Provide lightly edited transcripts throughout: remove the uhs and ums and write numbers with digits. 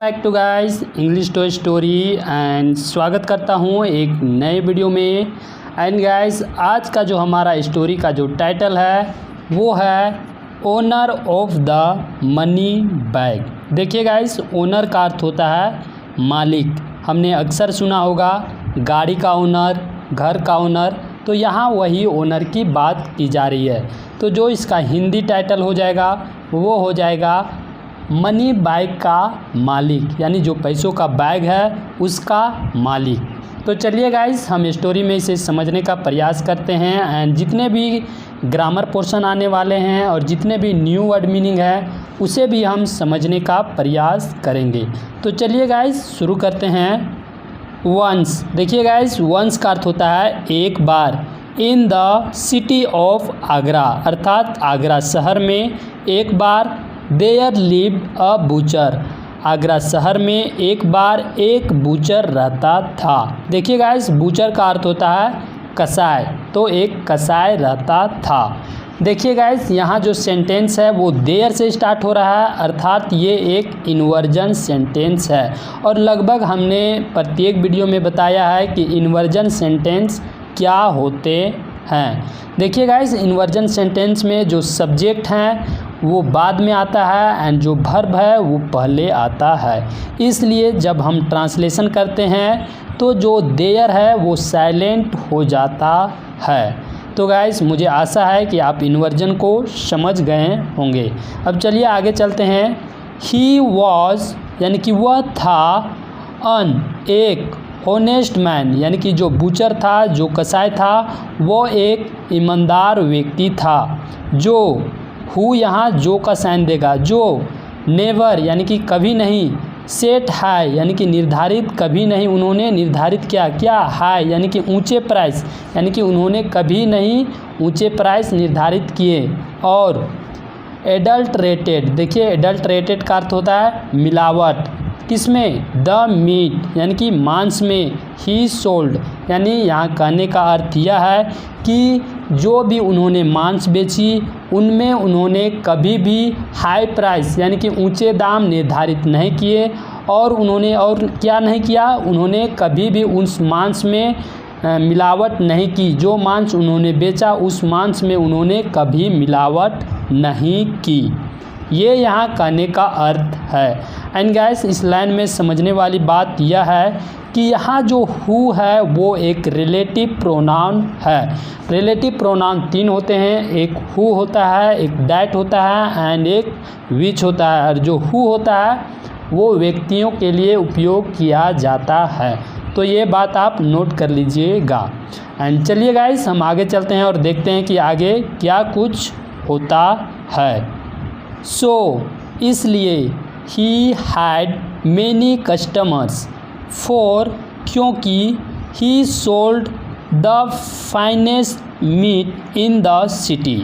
Back to guys English to story and स्वागत करता हूं एक नए वीडियो में। एंड गाइस आज का जो हमारा स्टोरी का जो टाइटल है वो है owner of the money bag. देखिए गाइस, ओनर का अर्थ होता है मालिक। हमने अक्सर सुना होगा गाड़ी का ओनर, घर का ओनर, तो यहाँ वही ओनर की बात की जा रही है। तो जो इसका हिंदी टाइटल हो जाएगा वो हो जाएगा मनी बैग का मालिक, यानी जो पैसों का बैग है उसका मालिक। तो चलिए गाइस, हम स्टोरी में इसे समझने का प्रयास करते हैं एंड जितने भी ग्रामर पोर्शन आने वाले हैं और जितने भी न्यू वर्ड मीनिंग है उसे भी हम समझने का प्रयास करेंगे। तो चलिए गाइस शुरू करते हैं। वंस, देखिए गाइस, वंस का अर्थ होता है एक बार। In the city of Agra, अर्थात आगरा शहर में एक बार। There lived a butcher, Agra शहर में एक बार एक बूचर रहता था। देखिए गाइस, बूचर का अर्थ होता है कसाई, तो एक कसाई रहता था। देखिए गाइस, यहाँ जो सेंटेंस है वो देयर से स्टार्ट हो रहा है, अर्थात ये एक इन्वर्जन सेंटेंस है। और लगभग हमने प्रत्येक वीडियो में बताया है कि इन्वर्जन सेंटेंस क्या होते हैं। देखिए गाइस, इन्वर्जन सेंटेंस में जो सब्जेक्ट हैं वो बाद में आता है एंड जो वर्ब है वो पहले आता है। इसलिए जब हम ट्रांसलेशन करते हैं तो जो देयर है वो साइलेंट हो जाता है। तो गाइस, मुझे आशा है कि आप इन्वर्जन को समझ गए होंगे। अब चलिए आगे चलते हैं। ही वॉज, यानी कि वह था, एक ऑनेस्ट मैन, यानी कि जो बूचर था, जो कसाई था, वो एक ईमानदार व्यक्ति था। जो हु यहाँ जो का साइन देगा, जो नेवर यानी कि कभी नहीं, सेट हाई यानी कि निर्धारित कभी नहीं उन्होंने निर्धारित क्या हाई यानी कि ऊंचे प्राइस, यानी कि उन्होंने कभी नहीं ऊंचे प्राइस निर्धारित किए। और एडल्टरेटेड, देखिए एडल्टरेटेड का अर्थ होता है मिलावट, किसमें, द मीट यानी कि मांस में। ही सोल्ड, यानी यहाँ कहने का अर्थ यह है कि जो भी उन्होंने मांस बेची उनमें उन्होंने कभी भी हाई प्राइस यानी कि ऊंचे दाम निर्धारित नहीं किए। और उन्होंने और क्या नहीं किया, उन्होंने कभी भी उस मांस में मिलावट नहीं की। जो मांस उन्होंने बेचा उस मांस में उन्होंने कभी मिलावट नहीं की। ये यहाँ कहने का अर्थ है। एंड गाइस, इस लाइन में समझने वाली बात यह है कि यहाँ जो हु है वो एक रिलेटिव प्रोनाउन है। रिलेटिव प्रोनाउन तीन होते हैं, एक हु होता है, एक दैट होता है एंड एक विच होता है। और जो हु होता है वो व्यक्तियों के लिए उपयोग किया जाता है। तो ये बात आप नोट कर लीजिएगा। एंड चलिए गाइस, हम आगे चलते हैं और देखते हैं कि आगे क्या कुछ होता है। सो, इसलिए he had many customers, for, क्योंकि he sold the finest meat in the city,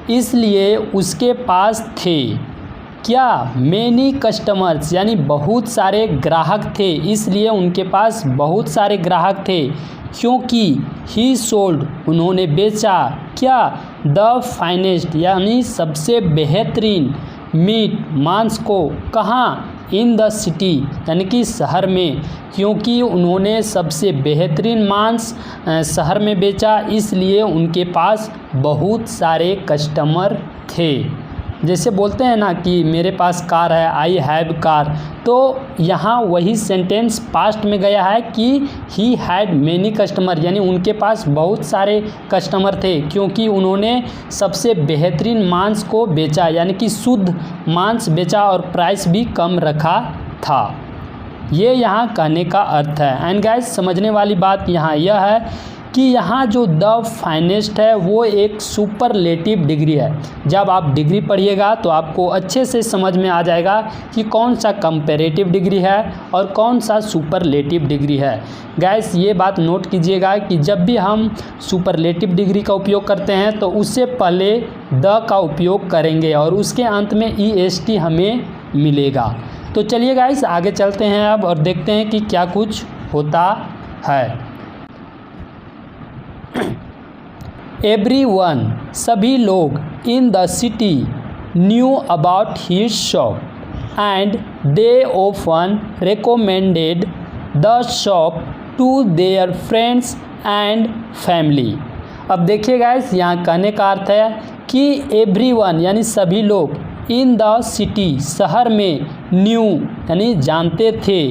इसलिए उसके पास थे क्या, मैनी कस्टमर्स यानी बहुत सारे ग्राहक थे, इसलिए उनके पास बहुत सारे ग्राहक थे। क्योंकि ही सोल्ड, उन्होंने बेचा क्या, द फाइनेस्ट यानी सबसे बेहतरीन, मीट मांस को, कहाँ, इन द सिटी यानी कि शहर में। क्योंकि उन्होंने सबसे बेहतरीन मांस शहर में बेचा इसलिए उनके पास बहुत सारे कस्टमर थे। जैसे बोलते हैं ना कि मेरे पास कार है, आई हैव कार, तो यहाँ वही सेंटेंस पास्ट में गया है कि ही हैड मैनी कस्टमर, यानी उनके पास बहुत सारे कस्टमर थे क्योंकि उन्होंने सबसे बेहतरीन मांस को बेचा, यानी कि शुद्ध मांस बेचा और प्राइस भी कम रखा था। ये यहाँ कहने का अर्थ है। एंड गाइस, समझने वाली बात यहाँ यह है कि यहाँ जो द फाइनेस्ट है वो एक सुपरलेटिव डिग्री है। जब आप डिग्री पढ़िएगा तो आपको अच्छे से समझ में आ जाएगा कि कौन सा कंपैरेटिव डिग्री है और कौन सा सुपरलेटिव डिग्री है। गाइस, ये बात नोट कीजिएगा कि जब भी हम सुपरलेटिव डिग्री का उपयोग करते हैं तो उससे पहले द का उपयोग करेंगे और उसके अंत में EST हमें मिलेगा। तो चलिए गाइस, आगे चलते हैं अब और देखते हैं कि क्या कुछ होता है। एवरीवन, सभी लोग, इन the city knew about his shop, and they often recommended the shop to their friends and family। अब देखिए गाइस, यहाँ कहने का अर्थ है कि एवरीवन यानी सभी लोग इन द सिटी शहर में न्यू यानी जानते थे।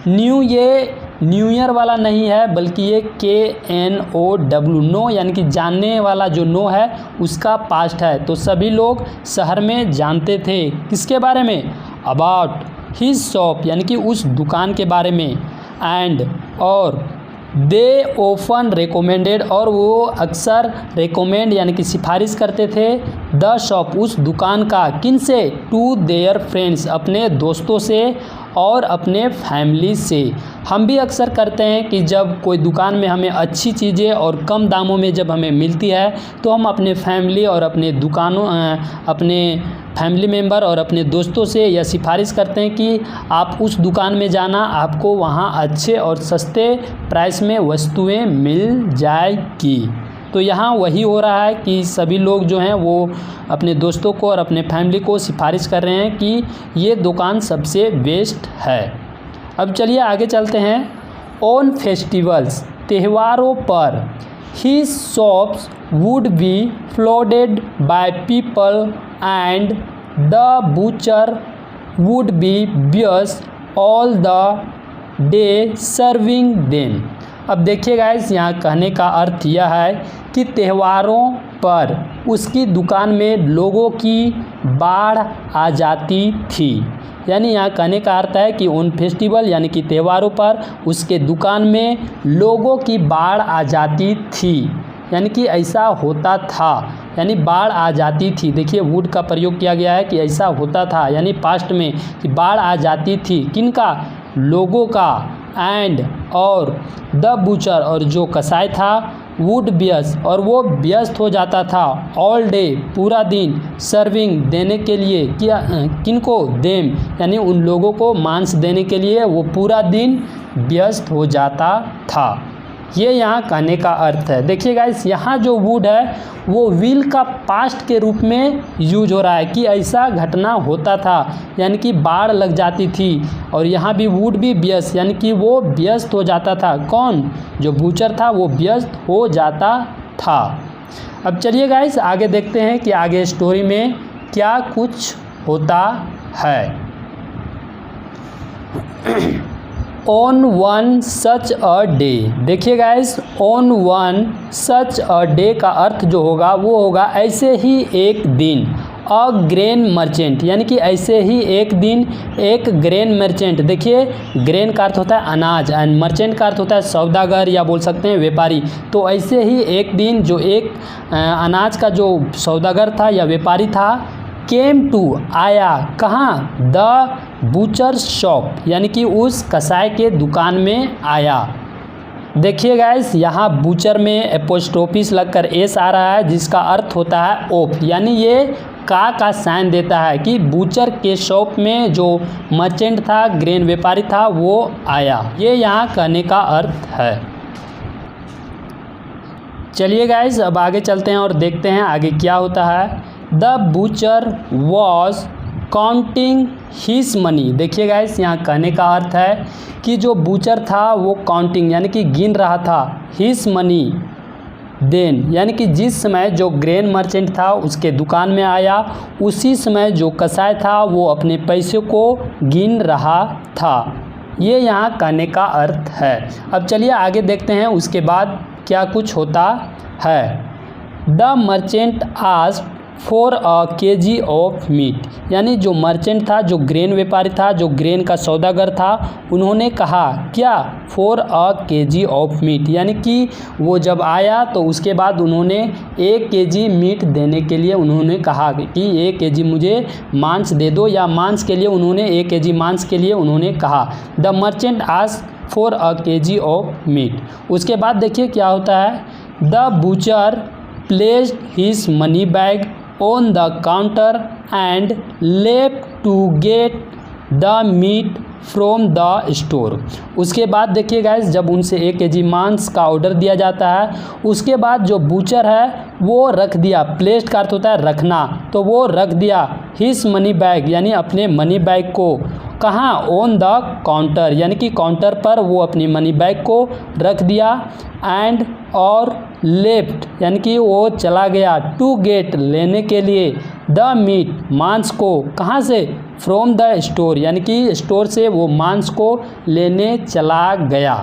न्यू ये न्यू ईयर वाला नहीं है, बल्कि ये KNOW नो यानी कि जानने वाला जो नो है उसका पास्ट है। तो सभी लोग शहर में जानते थे किसके बारे में, अबाउट हिज शॉप यानी कि उस दुकान के बारे में, एंड और दे ओफन रिकमेंडेड और वो अक्सर रिकमेंड यानी कि सिफारिश करते थे द शॉप उस दुकान का, किन से, टू देयर फ्रेंड्स अपने दोस्तों से और अपने फैमिली से। हम भी अक्सर करते हैं कि जब कोई दुकान में हमें अच्छी चीज़ें और कम दामों में जब हमें मिलती है तो हम अपने फैमिली और अपने अपने फैमिली मेम्बर और अपने दोस्तों से यह सिफारिश करते हैं कि आप उस दुकान में जाना, आपको वहाँ अच्छे और सस्ते प्राइस में वस्तुएं मिल जाएगी। तो यहाँ वही हो रहा है कि सभी लोग जो हैं वो अपने दोस्तों को और अपने फैमिली को सिफारिश कर रहे हैं कि ये दुकान सबसे बेस्ट है। अब चलिए आगे चलते हैं। ऑन फेस्टिवल्स त्योहारों पर his shops would be flooded by people and the butcher would be busy all the day serving them. अब देखिए गाइस, यहाँ कहने का अर्थ यह है कि त्योहारों पर उसकी दुकान में लोगों की बाढ़ आ जाती थी। यानी यहाँ कहने का अर्थ है कि उन फेस्टिवल यानी कि त्योहारों पर उसके दुकान में लोगों की बाढ़ आ जाती थी, यानी कि ऐसा होता था, यानी बाढ़ आ जाती थी। देखिए वुड का प्रयोग किया गया है कि ऐसा होता था यानी पास्ट में कि बाढ़ आ जाती थी, किनका, लोगों का, एंड और द बूचर और जो कसाई था वुड व्यस्त और वो व्यस्त हो जाता था ऑल डे पूरा दिन सर्विंग देने के लिए, क्या किनको, देम यानी उन लोगों को मांस देने के लिए वो पूरा दिन व्यस्त हो जाता था। ये यहाँ कहने का अर्थ है। देखिए गाइस, यहाँ जो वुड है वो विल का पास्ट के रूप में यूज हो रहा है कि ऐसा घटना होता था यानी कि बाढ़ लग जाती थी, और यहाँ भी वुड भी व्यस्त यानी कि वो व्यस्त हो जाता था। कौन, जो बूचर था वो व्यस्त हो जाता था। अब चलिए गाइस आगे देखते हैं कि आगे स्टोरी में क्या कुछ होता है। On one such a day, देखिए guys on one such a day का अर्थ जो होगा वो होगा ऐसे ही एक दिन। अ ग्रेन मर्चेंट यानी कि ऐसे ही एक दिन एक ग्रेन मर्चेंट। देखिए ग्रेन का अर्थ होता है अनाज एंड मर्चेंट का अर्थ होता है सौदागर या बोल सकते हैं व्यापारी। तो ऐसे ही एक दिन जो एक अनाज का जो सौदागर था या व्यापारी था, केम टू आया, कहाँ, द बूचर शॉप यानी कि उस कसाई के दुकान में आया। देखिए गाइस यहाँ बूचर में एपोस्ट्रोफिस लगकर एस आ रहा है जिसका अर्थ होता है ओफ, यानी ये का साइन देता है कि बूचर के शॉप में जो मर्चेंट था, ग्रेन व्यापारी था, वो आया। ये यहाँ कहने का अर्थ है। चलिए गाइस अब आगे चलते हैं और देखते हैं आगे क्या होता है। The butcher was counting his money. देखिए गाइस यहाँ कहने का अर्थ है कि जो बूचर था वो काउंटिंग यानी कि गिन रहा था हिज मनी देन, यानी कि जिस समय जो ग्रेन मर्चेंट था उसके दुकान में आया उसी समय जो कसाई था वो अपने पैसे को गिन रहा था। ये यहाँ कहने का अर्थ है। अब चलिए आगे देखते हैं उसके बाद क्या कुछ होता है। The merchant asked for a KG of meat, यानी जो मर्चेंट था, जो ग्रेन व्यापारी था, जो ग्रेन का सौदागर था, उन्होंने कहा क्या, for a KG of meat, यानी कि वो जब आया तो उसके बाद उन्होंने 1 केजी मीट देने के लिए उन्होंने कहा कि 1 केजी मुझे मांस दे दो, या मांस के लिए उन्होंने 1 केजी मांस के लिए उन्होंने कहा। The merchant asked for a KG of meat. उसके बाद देखिए क्या होता है। The butcher placed his money bag on the counter and left to get the meat from the store. उसके बाद देखिए गाइस, जब उनसे 1 kg मांस का ऑर्डर दिया जाता है, उसके बाद जो बूचर है वो रख दिया, प्लेस्ड का अर्थ होता है रखना, तो वो रख दिया हिज मनी बैग यानी अपने मनी बैग को, कहाँ, ऑन द काउंटर यानी कि काउंटर पर वो अपनी मनी बैग को रख दिया, एंड और लेफ्ट यानी कि वो चला गया, टू गेट लेने के लिए, द मीट मांस को, कहाँ से, फ्रॉम द स्टोर यानी कि स्टोर से वो मांस को लेने चला गया।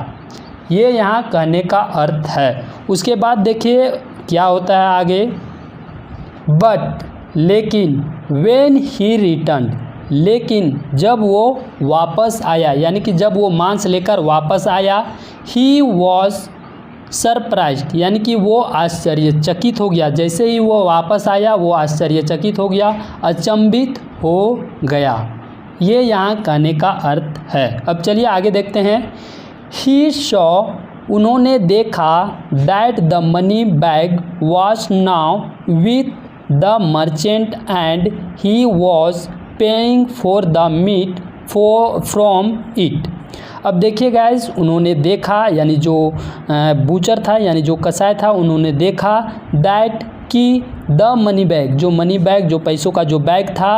ये यहाँ कहने का अर्थ है। उसके बाद देखिए क्या होता है आगे, बट लेकिन, व्हेन ही रिटर्न लेकिन जब वो वापस आया यानी कि जब वो मांस लेकर वापस आया, ही वॉज सरप्राइज्ड यानी कि वो आश्चर्यचकित हो गया, जैसे ही वो वापस आया वो आश्चर्यचकित हो गया, अचंभित हो गया। ये यहाँ कहने का अर्थ है। अब चलिए आगे देखते हैं, ही सॉ उन्होंने देखा, that the money bag was now with the merchant and he was paying for the meat from it. अब देखिए गाइस, उन्होंने देखा यानी जो बूचर था यानी जो कसाई था, उन्होंने देखा दैट कि द मनी बैग जो पैसों का जो बैग था,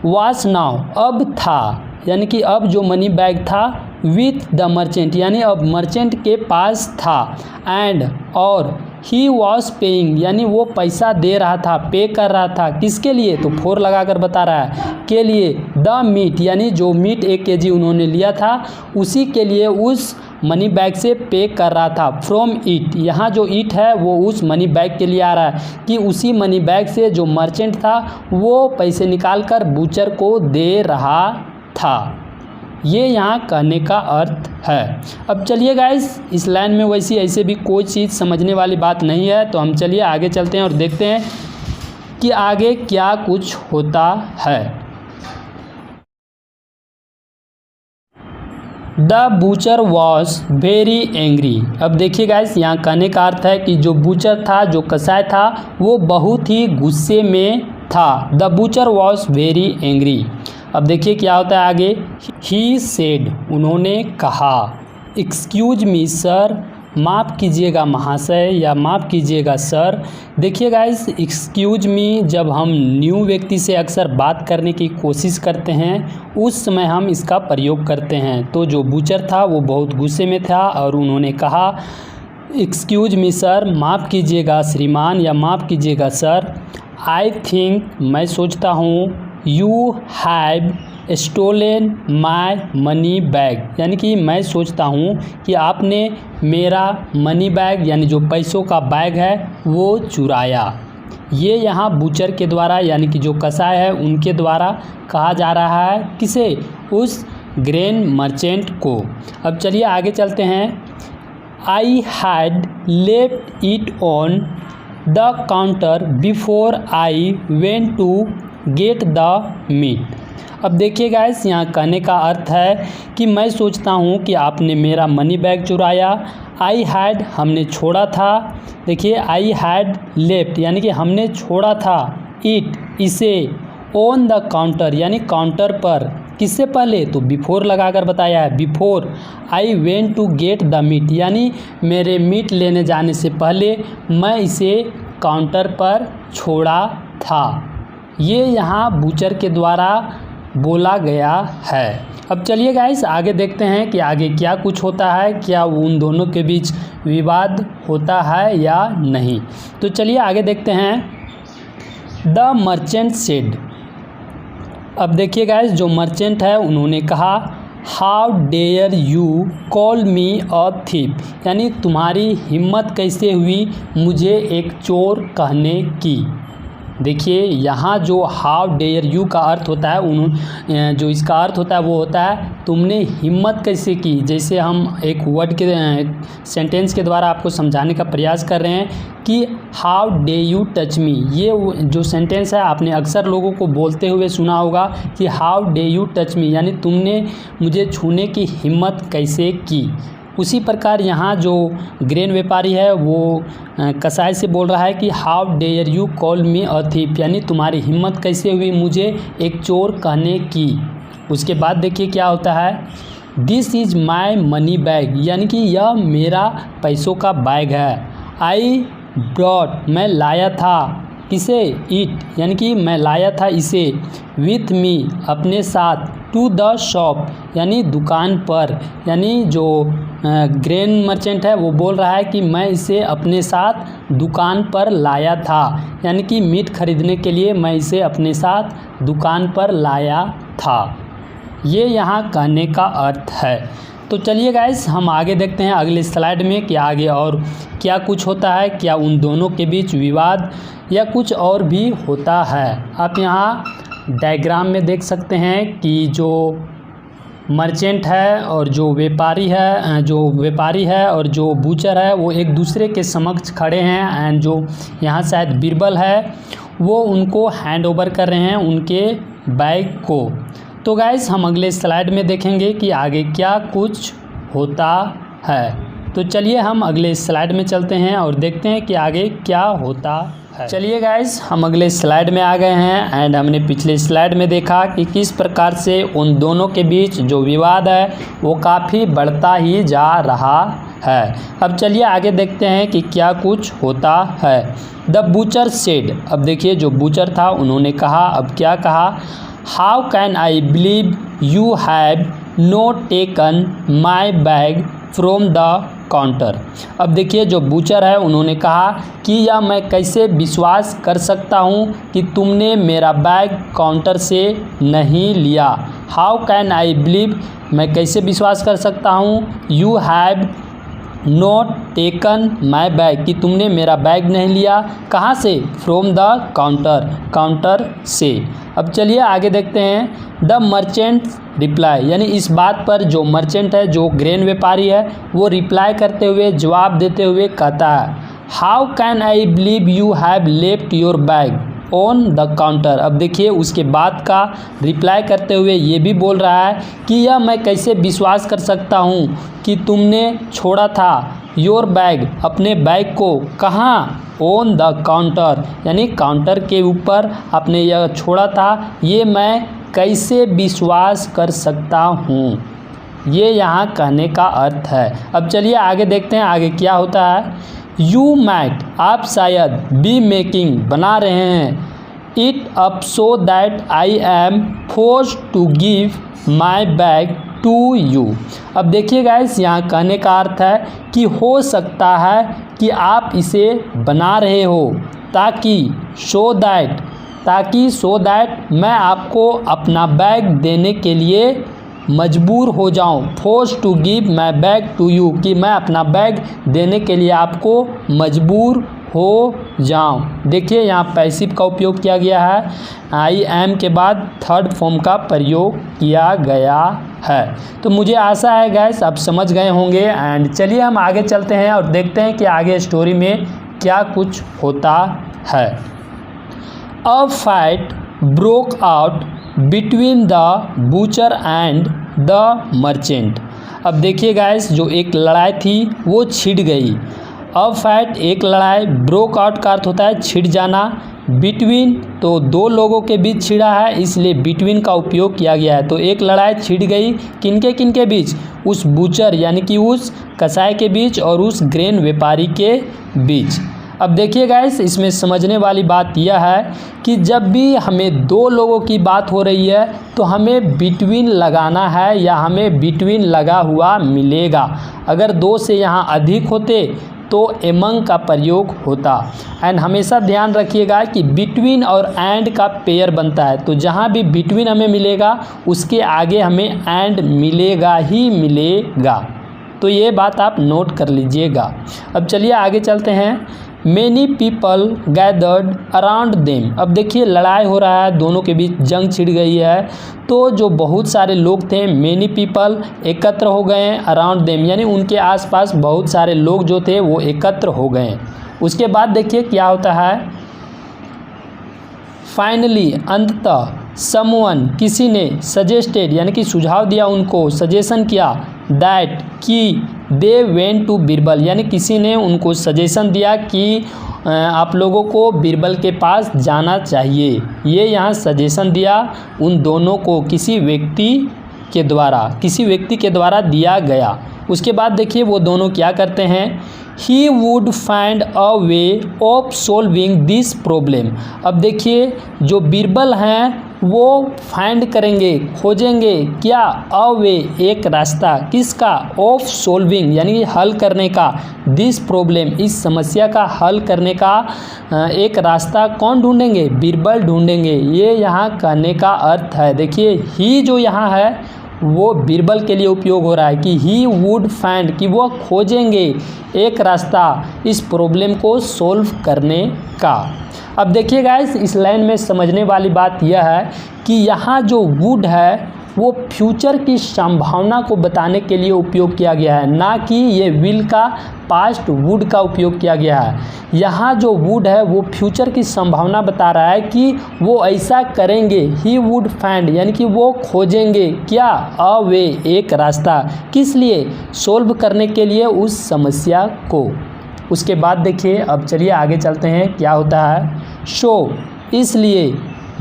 वाज नाउ अब था यानी कि अब जो मनी बैग था, विथ द मर्चेंट यानी अब मर्चेंट के पास था, एंड और ही वॉज पेइंग यानी वो पैसा दे रहा था, पे कर रहा था, किसके लिए, तो फोर लगाकर बता रहा है, के लिए, द मीट यानी जो मीट 1 kg उन्होंने लिया था उसी के लिए उस मनी बैग से पे कर रहा था, फ्रॉम इट यहाँ जो इट है वो उस मनी बैग के लिए आ रहा है कि उसी मनी बैग से जो मर्चेंट था वो पैसे निकाल कर बूचर को दे रहा था। ये यहाँ कहने का अर्थ है। अब चलिए गाइस, इस लाइन में वैसी ऐसे भी कोई चीज़ समझने वाली बात नहीं है, तो हम चलिए आगे चलते हैं और देखते हैं कि आगे क्या कुछ होता है। The butcher was very angry. अब देखिए गाइस, यहाँ कहने का अर्थ है कि जो बूचर था, जो कसाई था, वो बहुत ही गुस्से में था। The butcher was very angry. अब देखिए क्या होता है आगे, ही सेड उन्होंने कहा, एक्सक्यूज मी सर माफ़ कीजिएगा महाशय या माफ़ कीजिएगा सर। देखिए गाइस, एक्सक्यूज मी जब हम न्यू व्यक्ति से अक्सर बात करने की कोशिश करते हैं उस समय हम इसका प्रयोग करते हैं। तो जो बूचर था वो बहुत गुस्से में था और उन्होंने कहा, एक्सक्यूज मी सर माफ़ कीजिएगा श्रीमान या माफ़ कीजिएगा सर। आई थिंक मैं सोचता हूँ, you have stolen my money bag यानी कि मैं सोचता हूँ कि आपने मेरा मनी बैग यानी जो पैसों का बैग है वो चुराया। ये यहाँ बूचर के द्वारा यानी कि जो कसाई है उनके द्वारा कहा जा रहा है, किसे, उस ग्रेन मर्चेंट को। अब चलिए आगे चलते हैं। I had left it on the counter before I went to get the meat. अब देखिए गाइस, यहाँ कहने का अर्थ है कि मैं सोचता हूँ कि आपने मेरा मनी बैग चुराया। आई हैड हमने छोड़ा था। देखिए आई हैड लेफ्ट यानी कि हमने छोड़ा था, इट इसे, ऑन द काउंटर यानी काउंटर पर, किससे पहले, तो बिफोर लगाकर बताया है, before I went to get the meat यानी मेरे मीट लेने जाने से पहले मैं इसे काउंटर पर छोड़ा था। ये यहाँ बूचर के द्वारा बोला गया है। अब चलिए गाइस आगे देखते हैं कि आगे क्या कुछ होता है, क्या उन दोनों के बीच विवाद होता है या नहीं। तो चलिए आगे देखते हैं। The merchant said. अब देखिए गाइस, जो मर्चेंट है उन्होंने कहा, how dare you call me a thief यानी तुम्हारी हिम्मत कैसे हुई मुझे एक चोर कहने की। देखिए यहाँ जो हाउ डेयर यू का अर्थ होता है, जो इसका अर्थ होता है वो होता है तुमने हिम्मत कैसे की। जैसे हम एक वर्ड के सेंटेंस के द्वारा आपको समझाने का प्रयास कर रहे हैं कि how day you touch me. ये जो सेंटेंस है आपने अक्सर लोगों को बोलते हुए सुना होगा कि how day you touch me यानी तुमने मुझे छूने की हिम्मत कैसे की। उसी प्रकार यहाँ जो ग्रेन व्यापारी है वो कसाई से बोल रहा है कि how dare you call me a thief यानी तुम्हारी हिम्मत कैसे हुई मुझे एक चोर कहने की। उसके बाद देखिए क्या होता है, this is my money bag, यानी कि यह मेरा पैसों का बैग है। आई ब्रॉट, मैं लाया था, किसे, इट, यानी कि मैं लाया था इसे, विथ मी, अपने साथ, टू द शॉप, यानी दुकान पर, यानी जो ग्रेन मर्चेंट है वो बोल रहा है कि मैं इसे अपने साथ दुकान पर लाया था, यानी कि मीट खरीदने के लिए मैं इसे अपने साथ दुकान पर लाया था। ये यहाँ कहने का अर्थ है। तो चलिए गाइस हम आगे देखते हैं अगले स्लाइड में कि आगे और क्या कुछ होता है, क्या उन दोनों के बीच विवाद या कुछ और भी होता है। आप यहाँ डायग्राम में देख सकते हैं कि जो मर्चेंट है और जो व्यापारी है और जो बूचर है वो एक दूसरे के समक्ष खड़े हैं, एंड जो यहाँ शायद बीरबल है वो उनको हैंड ओवर कर रहे हैं उनके बैग को। तो गाइस हम अगले स्लाइड में देखेंगे कि आगे क्या कुछ होता है। तो चलिए हम अगले स्लाइड में चलते हैं और देखते हैं कि आगे क्या होता है। चलिए गाइस हम अगले स्लाइड में आ गए हैं, एंड हमने पिछले स्लाइड में देखा कि किस प्रकार से उन दोनों के बीच जो विवाद है वो काफ़ी बढ़ता ही जा रहा है। अब चलिए आगे देखते हैं कि क्या कुछ होता है। द बूचर सेड, अब देखिए जो बूचर था उन्होंने कहा, अब क्या कहा, how can I believe you have not taken my bag from the counter. अब देखिए जो बूचर है उन्होंने कहा कि यह मैं कैसे विश्वास कर सकता हूँ कि तुमने मेरा बैग काउंटर से नहीं लिया। हाउ कैन आई बिलीव, मैं कैसे विश्वास कर सकता हूँ, you have not taken my bag, कि तुमने मेरा बैग नहीं लिया, कहाँ से, फ्रॉम द काउंटर, काउंटर से। अब चलिए आगे देखते हैं। द मर्चेंट रिप्लाई, यानी इस बात पर जो मर्चेंट है, जो ग्रेन व्यापारी है, वो रिप्लाई करते हुए, जवाब देते हुए कहता है, how can I believe you have left your bag on the counter. अब देखिए उसके बाद का रिप्लाई करते हुए ये भी बोल रहा है कि यह मैं कैसे विश्वास कर सकता हूँ कि तुमने छोड़ा था योर बैग, अपने बैग को, कहाँ, ऑन द काउंटर, यानी काउंटर के ऊपर आपने यह छोड़ा था, ये मैं कैसे विश्वास कर सकता हूँ। ये यहाँ कहने का अर्थ है। अब चलिए आगे देखते हैं आगे क्या होता है। यू मैट, आप शायद, बी मेकिंग, बना रहे हैं, it up so that I am forced to give my bag to you. अब देखिए गाइस यहाँ कहने का अर्थ है कि हो सकता है कि आप इसे बना रहे हो ताकि सो दैट मैं आपको अपना बैग देने के लिए मजबूर हो जाऊं, force to give my bag to you, कि मैं अपना बैग देने के लिए आपको मजबूर हो जाऊं। देखिए यहाँ पैसिव का उपयोग किया गया है, आई एम के बाद थर्ड फॉर्म का प्रयोग किया गया है। तो मुझे आशा है गाइस आप समझ गए होंगे, एंड चलिए हम आगे चलते हैं और देखते हैं कि आगे स्टोरी में क्या कुछ होता है। A fight broke out between the butcher and the merchant. अब देखिए गाइस जो एक लड़ाई थी वो छिड़ गई। अब फाइट एक लड़ाई, ब्रोक आउट का अर्थ होता है छिड़ जाना, बिटवीन तो दो लोगों के बीच छिड़ा है इसलिए बिटवीन का उपयोग किया गया है। तो एक लड़ाई छिड़ गई किनके बीच, उस बूचर यानी कि उस कसाई के बीच और उस ग्रेन व्यापारी के बीच। अब देखिए गाइस इसमें समझने वाली बात यह है कि जब भी हमें दो लोगों की बात हो रही है तो हमें बिटवीन लगाना है या हमें बिटवीन लगा हुआ मिलेगा। अगर दो से यहाँ अधिक होते तो एमंग का प्रयोग होता। एंड हमेशा ध्यान रखिएगा कि बिटवीन और एंड का पेयर बनता है, तो जहाँ भी बिटवीन हमें मिलेगा उसके आगे हमें एंड मिलेगा ही मिलेगा। तो ये बात आप नोट कर लीजिएगा। अब चलिए आगे चलते हैं। Many people gathered around them. अब देखिए लड़ाई हो रहा है, दोनों के बीच जंग छिड़ गई है, तो जो बहुत सारे लोग थे, मैनी पीपल एकत्र हो गए हैं, अराउंड देम यानी उनके आसपास बहुत सारे लोग जो थे वो एकत्र हो गए। उसके बाद देखिए क्या होता है। फाइनली अंततः समवन किसी ने सजेस्टेड यानी कि सुझाव दिया, उनको सजेशन किया, दैट कि दे वेंट टू बीरबल यानी किसी ने उनको सजेशन दिया कि आप लोगों को बीरबल के पास जाना चाहिए। ये यहाँ सजेशन दिया उन दोनों को किसी व्यक्ति के द्वारा दिया गया। उसके बाद देखिए वो दोनों क्या करते हैं, he would find a way of solving this problem. अब देखिए जो बीरबल हैं वो फाइंड करेंगे, खोजेंगे क्या, अ वे एक रास्ता, किसका, ऑफ सोल्विंग यानी कि हल करने का, दिस प्रॉब्लम इस समस्या का हल करने का एक रास्ता कौन ढूंढेंगे, बीरबल ढूंढेंगे। ये यहाँ कहने का अर्थ है। देखिए ही जो यहाँ है वो बीरबल के लिए उपयोग हो रहा है कि ही वुड फाइंड कि वो खोजेंगे एक रास्ता इस प्रॉब्लम को सोल्व करने का। अब देखिए गाइस इस लाइन में समझने वाली बात यह है कि यहाँ जो वुड है वो फ्यूचर की संभावना को बताने के लिए उपयोग किया गया है, ना कि ये विल का पास्ट वुड का उपयोग किया गया है। यहाँ जो वुड है वो फ्यूचर की संभावना बता रहा है कि वो ऐसा करेंगे, ही वुड फाइंड यानी कि वो खोजेंगे क्या, अ वे एक रास्ता, किस लिए, सोल्व करने के लिए उस समस्या को। उसके बाद देखिए अब चलिए आगे चलते हैं क्या होता है। सो इसलिए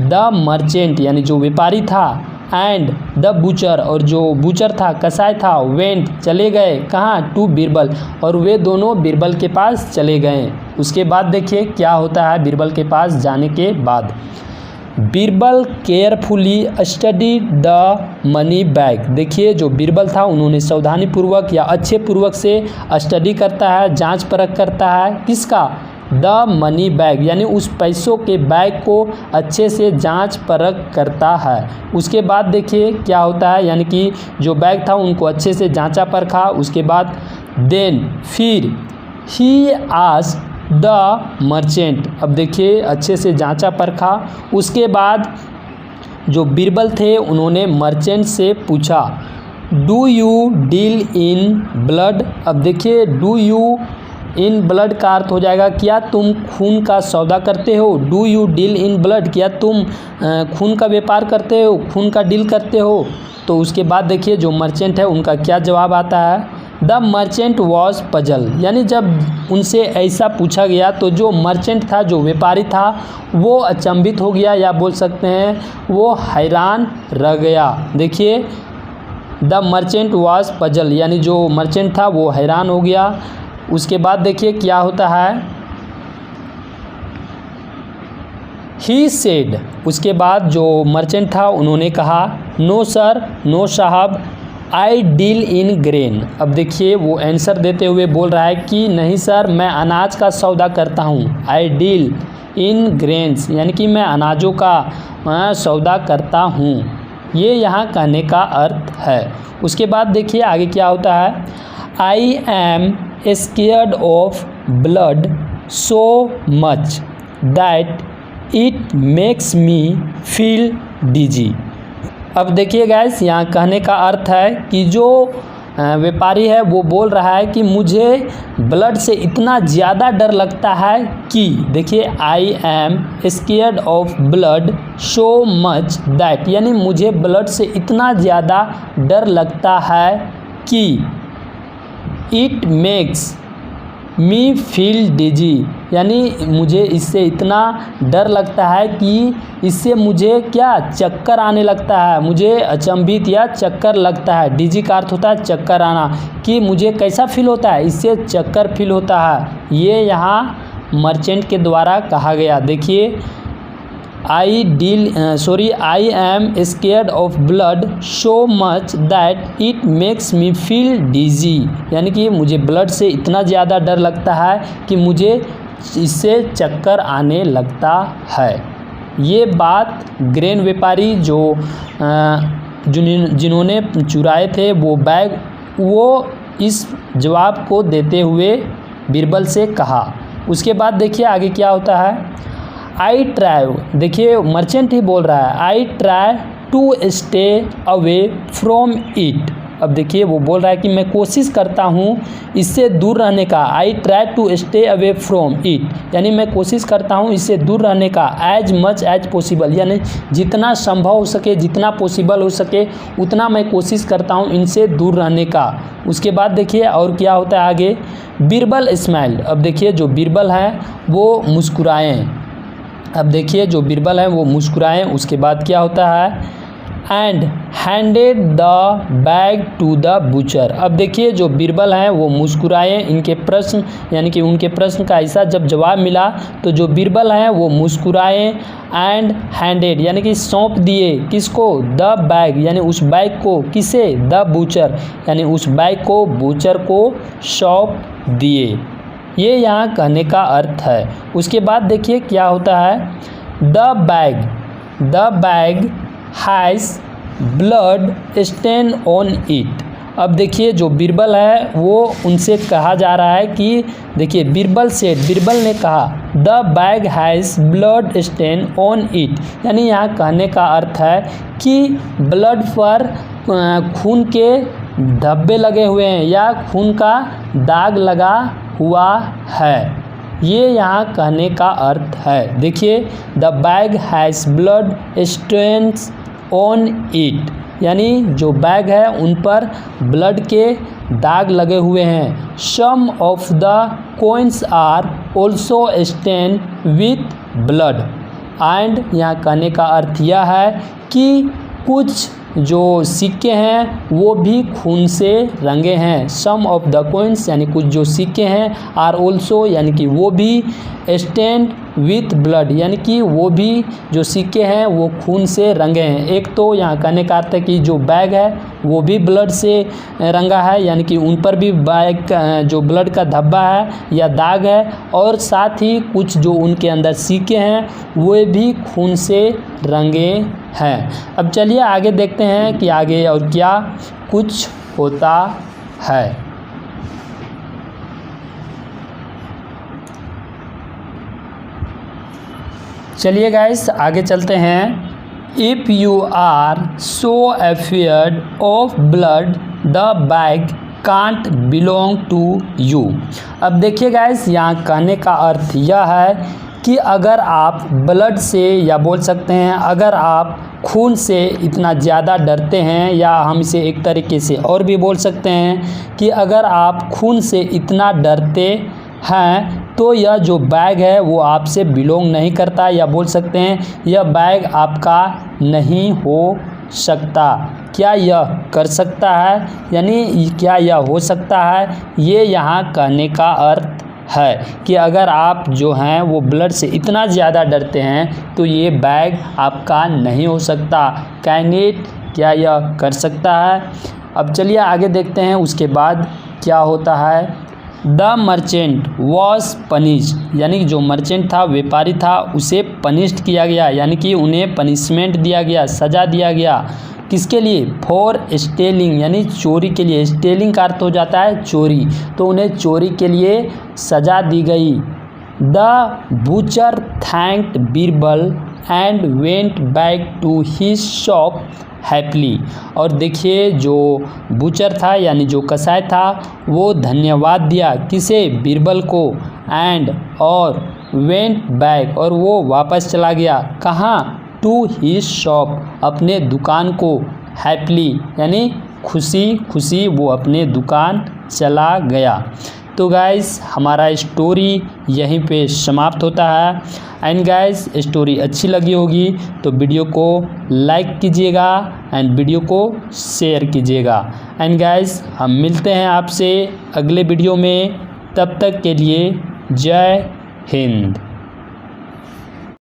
द मर्चेंट यानी जो व्यापारी था एंड द बूचर और जो बूचर था कसाई था वेंट चले गए कहाँ, टू बीरबल, और वे दोनों बीरबल के पास चले गए। उसके बाद देखिए क्या होता है बीरबल के पास जाने के बाद। Birbal carefully study the money bag. देखिए जो बीरबल था उन्होंने सावधानीपूर्वक या अच्छे पूर्वक से स्टडी करता है, जांच परख करता है, किसका, द मनी बैग यानी उस पैसों के बैग को अच्छे से जांच परख करता है। उसके बाद देखिए क्या होता है, यानी कि जो बैग था उनको अच्छे से जांचा परखा। उसके बाद देन फिर ही आस्क्ड द मर्चेंट। अब देखिए अच्छे से जांचा परखा। उसके बाद जो बीरबल थे उन्होंने मर्चेंट से पूछा do you deal in blood. अब देखिए डू यू इन ब्लड का अर्थ हो जाएगा क्या तुम खून का सौदा करते हो, do you deal in blood क्या तुम खून का व्यापार करते हो, खून का डील करते हो। तो उसके बाद देखिए जो मर्चेंट है उनका क्या जवाब आता है, द मर्चेंट वॉज पजल। यानी जब उनसे ऐसा पूछा गया तो जो मर्चेंट था, जो व्यापारी था, वो अचंभित हो गया या बोल सकते हैं वो हैरान रह गया। देखिए द मर्चेंट वॉज पजल यानी जो मर्चेंट था वो हैरान हो गया। उसके बाद देखिए क्या होता है, ही सेड। उसके बाद जो मर्चेंट था उन्होंने कहा नो सर, नो साहब, आई डील इन ग्रेन। अब देखिए वो आंसर देते हुए बोल रहा है कि नहीं सर मैं अनाज का सौदा करता हूँ, आई डील इन ग्रेन्स यानी कि मैं अनाजों का सौदा करता हूँ। ये यहाँ कहने का अर्थ है। उसके बाद देखिए आगे क्या होता है, I am scared of blood so much that it makes me feel dizzy। अब देखिए गाइस यहाँ कहने का अर्थ है कि जो व्यापारी है वो बोल रहा है कि मुझे ब्लड से इतना ज़्यादा डर लगता है कि, देखिए I am scared of blood so much that यानी मुझे ब्लड से इतना ज़्यादा डर लगता है कि it makes me feel dizzy यानी मुझे इससे इतना डर लगता है कि इससे मुझे क्या चक्कर आने लगता है, मुझे अचंभित या चक्कर लगता है। डिजी का अर्थ होता है चक्कर आना, कि मुझे कैसा फील होता है, इससे चक्कर फील होता है। ये यहाँ मर्चेंट के द्वारा कहा गया। देखिए I am scared of blood so much that it makes me feel dizzy यानी कि मुझे ब्लड से इतना ज़्यादा डर लगता है कि मुझे इससे चक्कर आने लगता है। ये बात ग्रेन व्यापारी जिन्होंने चुराए थे वो बैग, वो इस जवाब को देते हुए बीरबल से कहा। उसके बाद देखिए आगे क्या होता है, आई ट्राई, देखिए मर्चेंट ही बोल रहा है, I try to stay away from it. अब देखिए वो बोल रहा है कि मैं कोशिश करता हूँ इससे दूर रहने का। I try to stay away from it यानी मैं कोशिश करता हूँ इससे दूर रहने का। एज मच एज पॉसिबल यानी जितना संभव हो सके, जितना पॉसिबल हो सके उतना मैं कोशिश करता हूँ इनसे दूर रहने का। उसके बाद देखिए और क्या होता है आगे, बीरबल स्माइल्ड। अब देखिए जो बीरबल हैं वो मुस्कुराएं। अब देखिए जो बीरबल हैं वो मुस्कुराएं। उसके बाद क्या होता है, and handed the bag to the butcher. अब देखिए जो बीरबल हैं वो मुस्कुराए, इनके प्रश्न यानी कि उनके प्रश्न का ऐसा जब जवाब मिला तो जो बीरबल हैं वो मुस्कुराए एंड हैंडेड यानी कि सौंप दिए किसको, द बैग यानी उस बैग को, किसे, द बूचर यानी उस बैग को बूचर को सौंप दिए। ये यहाँ कहने का अर्थ है। उसके बाद देखिए क्या होता है, the bag has blood stain on it. अब देखिए जो बीरबल है वो उनसे कहा जा रहा है कि देखिए बीरबल ने कहा the bag has blood stain on it, यानी यहाँ कहने का अर्थ है कि ब्लड पर खून के धब्बे लगे हुए हैं या खून का दाग लगा हुआ है। ये यहाँ कहने का अर्थ है। देखिए the bag has blood stains on it, यानी जो बैग है उन पर ब्लड के दाग लगे हुए हैं। Some of the coins are also stain with blood. And यहाँ कहने का अर्थ यह है कि कुछ जो सिक्के हैं वो भी खून से रंगे हैं। सम ऑफ द कॉइन्स यानी कुछ जो सिक्के हैं, आर ऑल्सो यानी कि वो भी, स्टेन्ड विथ ब्लड यानी कि वो भी जो सिक्के हैं वो खून से रंगे हैं। एक तो यहाँ कहने का अर्थ है कि जो बैग है वो भी ब्लड से रंगा है, यानी कि उन पर भी बैग जो ब्लड का धब्बा है या दाग है, और साथ ही कुछ जो उनके अंदर सिक्के हैं वो भी खून से रंगे हैं। अब चलिए आगे देखते हैं कि आगे और क्या कुछ होता है। चलिए गाइस आगे चलते हैं। If you are so afraid of blood the bag can't belong to you. अब देखिए गाइस यहाँ कहने का अर्थ यह है कि अगर आप ब्लड से, या बोल सकते हैं अगर आप खून से इतना ज़्यादा डरते हैं, या हम इसे एक तरीके से और भी बोल सकते हैं कि अगर आप खून से इतना डरते हैं तो यह जो बैग है वो आपसे बिलोंग नहीं करता, या बोल सकते हैं यह बैग आपका नहीं हो सकता। क्या यह कर सकता है, यानी क्या यह हो सकता है, ये यहाँ कहने का अर्थ है कि अगर आप जो हैं वो ब्लड से इतना ज़्यादा डरते हैं तो ये बैग आपका नहीं हो सकता। कैन इट, क्या यह कर सकता है। अब चलिए आगे देखते हैं उसके बाद क्या होता है। द मर्चेंट वॉज पनिश्ड, यानी जो मर्चेंट था, व्यापारी था, उसे पनिश्ड किया गया, यानी कि उन्हें पनिशमेंट दिया गया, सज़ा दिया गया। किसके लिए, फॉर स्टेलिंग, यानी चोरी के लिए। स्टेलिंग का अर्थ हो जाता है चोरी, तो उन्हें चोरी के लिए सज़ा दी गई। The butcher thanked Birbal and went back to his shop happily. और देखिए जो बूचर था यानी जो कसाई था वो धन्यवाद दिया, किसे, बीरबल को, एंड और वेंट बैक और वो वापस चला गया, कहाँ, टू हिज शॉप, अपने दुकान को, हैप्पीली यानी खुशी खुशी वो अपने दुकान चला गया। तो गाइस हमारा स्टोरी यहीं पे समाप्त होता है। एंड गाइस स्टोरी अच्छी लगी होगी तो वीडियो को लाइक कीजिएगा एंड वीडियो को शेयर कीजिएगा। एंड गाइस हम मिलते हैं आपसे अगले वीडियो में, तब तक के लिए जय हिंद।